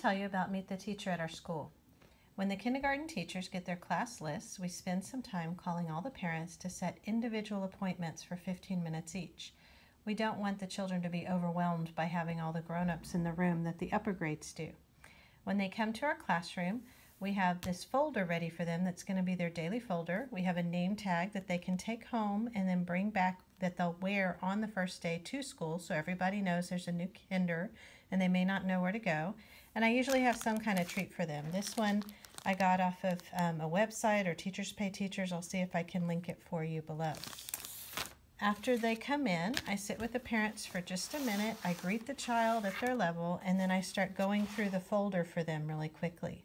tell you about Meet the Teacher at our school. When the kindergarten teachers get their class lists, we spend some time calling all the parents to set individual appointments for 15 minutes each. We don't want the children to be overwhelmed by having all the grown-ups in the room that the upper grades do. When they come to our classroom, we have this folder ready for them that's going to be their daily folder. We have a name tag that they can take home and then bring back that they'll wear on the first day to school, so everybody knows there's a new kinder and they may not know where to go. And I usually have some kind of treat for them. This one I got off of a website, or Teachers Pay Teachers. I'll see if I can link it for you below. After they come in, I sit with the parents for just a minute. I greet the child at their level, and then I start going through the folder for them really quickly.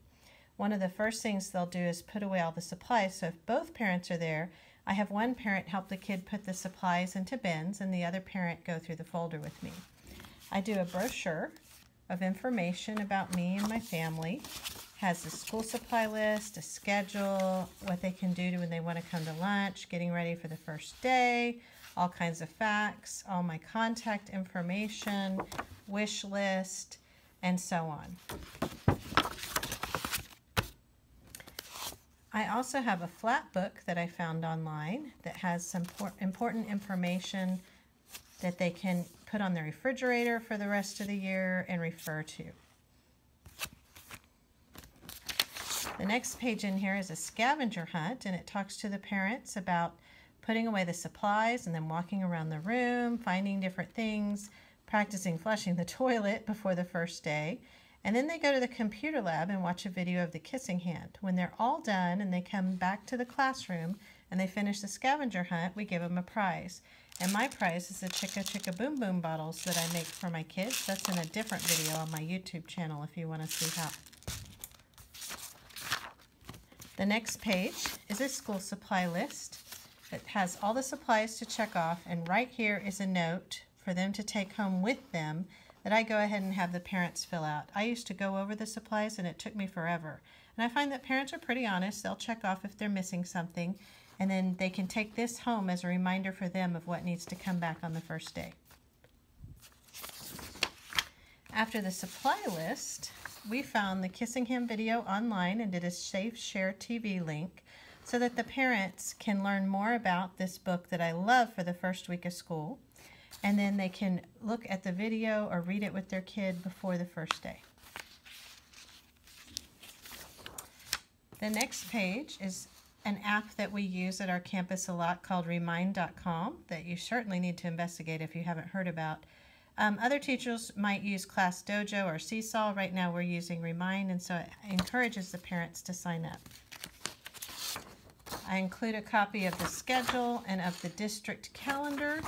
One of the first things they'll do is put away all the supplies. So if both parents are there, I have one parent help the kid put the supplies into bins and the other parent go through the folder with me. I do a brochure of information about me and my family. Has a school supply list, a schedule, what they can do when they want to come to lunch, getting ready for the first day, all kinds of facts, all my contact information, wish list, and so on. I also have a flat book that I found online that has some important information that they can put on the refrigerator for the rest of the year and refer to. The next page in here is a scavenger hunt, and it talks to the parents about putting away the supplies and then walking around the room, finding different things, practicing flushing the toilet before the first day. And then they go to the computer lab and watch a video of the kissing hand. When they're all done and they come back to the classroom and they finish the scavenger hunt, we give them a prize. And my prize is the Chicka Chicka Boom Boom bottles that I make for my kids. That's in a different video on my YouTube channel if you want to see how. The next page is a school supply list. It has all the supplies to check off, and right here is a note for them to take home with them that I go ahead and have the parents fill out. I used to go over the supplies and it took me forever. And I find that parents are pretty honest. They'll check off if they're missing something, and then they can take this home as a reminder for them of what needs to come back on the first day. After the supply list, we found the Kissing Him video online and did a Safe Share TV link so that the parents can learn more about this book that I love for the first week of school. And then they can look at the video or read it with their kid before the first day. The next page is an app that we use at our campus a lot called Remind.com that you certainly need to investigate if you haven't heard about. Other teachers might use Class Dojo or Seesaw. Right now we're using Remind, and so it encourages the parents to sign up. I include a copy of the schedule and of the district calendar.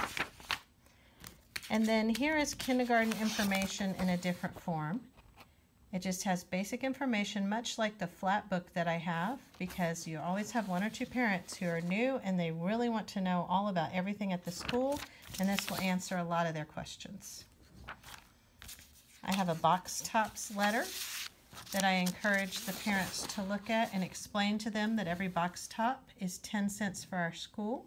And then here is kindergarten information in a different form. It just has basic information, much like the flat book that I have, because you always have one or two parents who are new and they really want to know all about everything at the school, and this will answer a lot of their questions. I have a box tops letter that I encourage the parents to look at and explain to them that every box top is 10 cents for our school,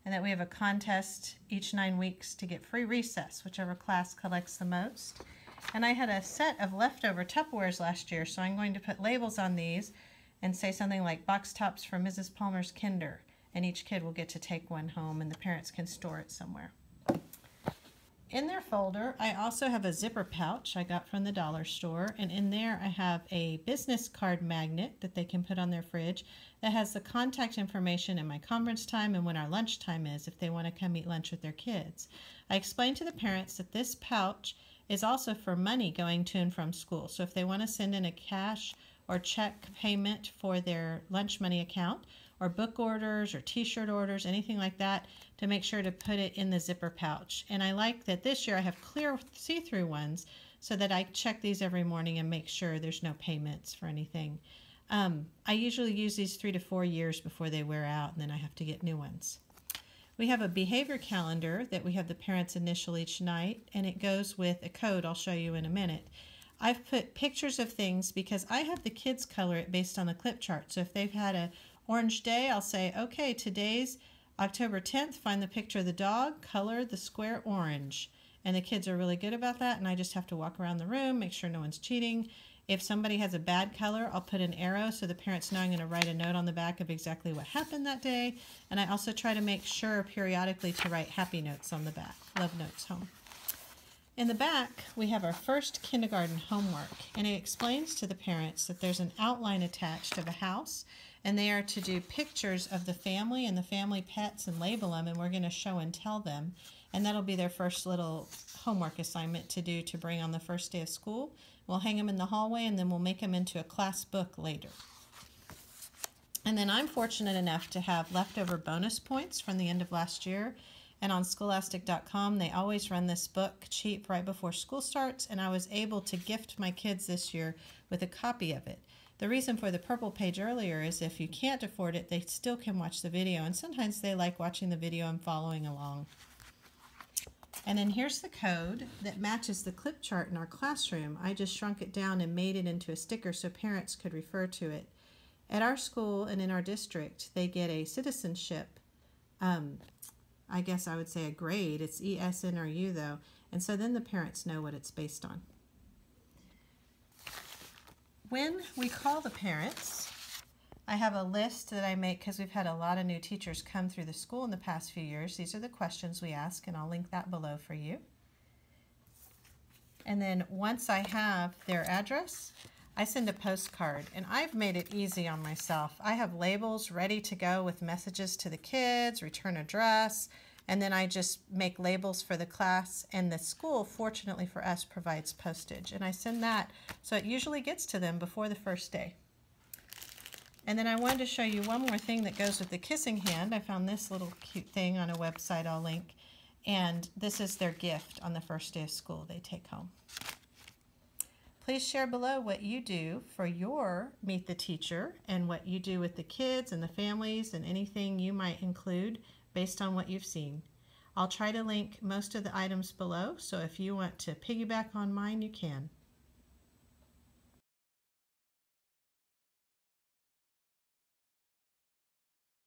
and that we have a contest each 9 weeks to get free recess, whichever class collects the most. And I had a set of leftover Tupperwares last year, so I'm going to put labels on these and say something like box tops for Mrs. Palmer's Kinder, and each kid will get to take one home and the parents can store it somewhere. In their folder, I also have a zipper pouch I got from the dollar store, and in there I have a business card magnet that they can put on their fridge that has the contact information and my conference time and when our lunch time is if they want to come eat lunch with their kids. I explained to the parents that this pouch is also for money going to and from school. So if they want to send in a cash or check payment for their lunch money account, or book orders or t-shirt orders, anything like that, to make sure to put it in the zipper pouch. And I like that this year I have clear see-through ones so that I check these every morning and make sure there's no payments for anything. I usually use these 3 to 4 years before they wear out, and then I have to get new ones. We have a behavior calendar that we have the parents initial each night, and it goes with a code I'll show you in a minute. I've put pictures of things because I have the kids color it based on the clip chart. So if they've had a orange day, I'll say, okay, today's October 10th, find the picture of the dog, color the square orange. And the kids are really good about that, and I just have to walk around the room, make sure no one's cheating. If somebody has a bad color, I'll put an arrow so the parents know I'm going to write a note on the back of exactly what happened that day. And I also try to make sure periodically to write happy notes on the back, love notes home. In the back, we have our first kindergarten homework, and it explains to the parents that there's an outline attached of a house, and they are to do pictures of the family and the family pets and label them, and we're going to show and tell them. And that'll be their first little homework assignment to do to bring on the first day of school. We'll hang them in the hallway, and then we'll make them into a class book later. And then I'm fortunate enough to have leftover bonus points from the end of last year. And on Scholastic.com, they always run this book cheap right before school starts, and I was able to gift my kids this year with a copy of it. The reason for the purple page earlier is if you can't afford it, they still can watch the video, and sometimes they like watching the video and following along. And then here's the code that matches the clip chart in our classroom. I just shrunk it down and made it into a sticker so parents could refer to it. At our school and in our district, they get a citizenship, I guess I would say a grade. It's ESN or U though, and so then the parents know what it's based on. When we call the parents, I have a list that I make because we've had a lot of new teachers come through the school in the past few years. These are the questions we ask, and I'll link that below for you. And then once I have their address, I send a postcard, and I've made it easy on myself. I have labels ready to go with messages to the kids, return address, and then I just make labels for the class, and the school, fortunately for us, provides postage. And I send that, so it usually gets to them before the first day. And then I wanted to show you one more thing that goes with the kissing hand. I found this little cute thing on a website I'll link, and this is their gift on the first day of school they take home. Please share below what you do for your Meet the Teacher and what you do with the kids and the families and anything you might include based on what you've seen. I'll try to link most of the items below, so if you want to piggyback on mine, you can.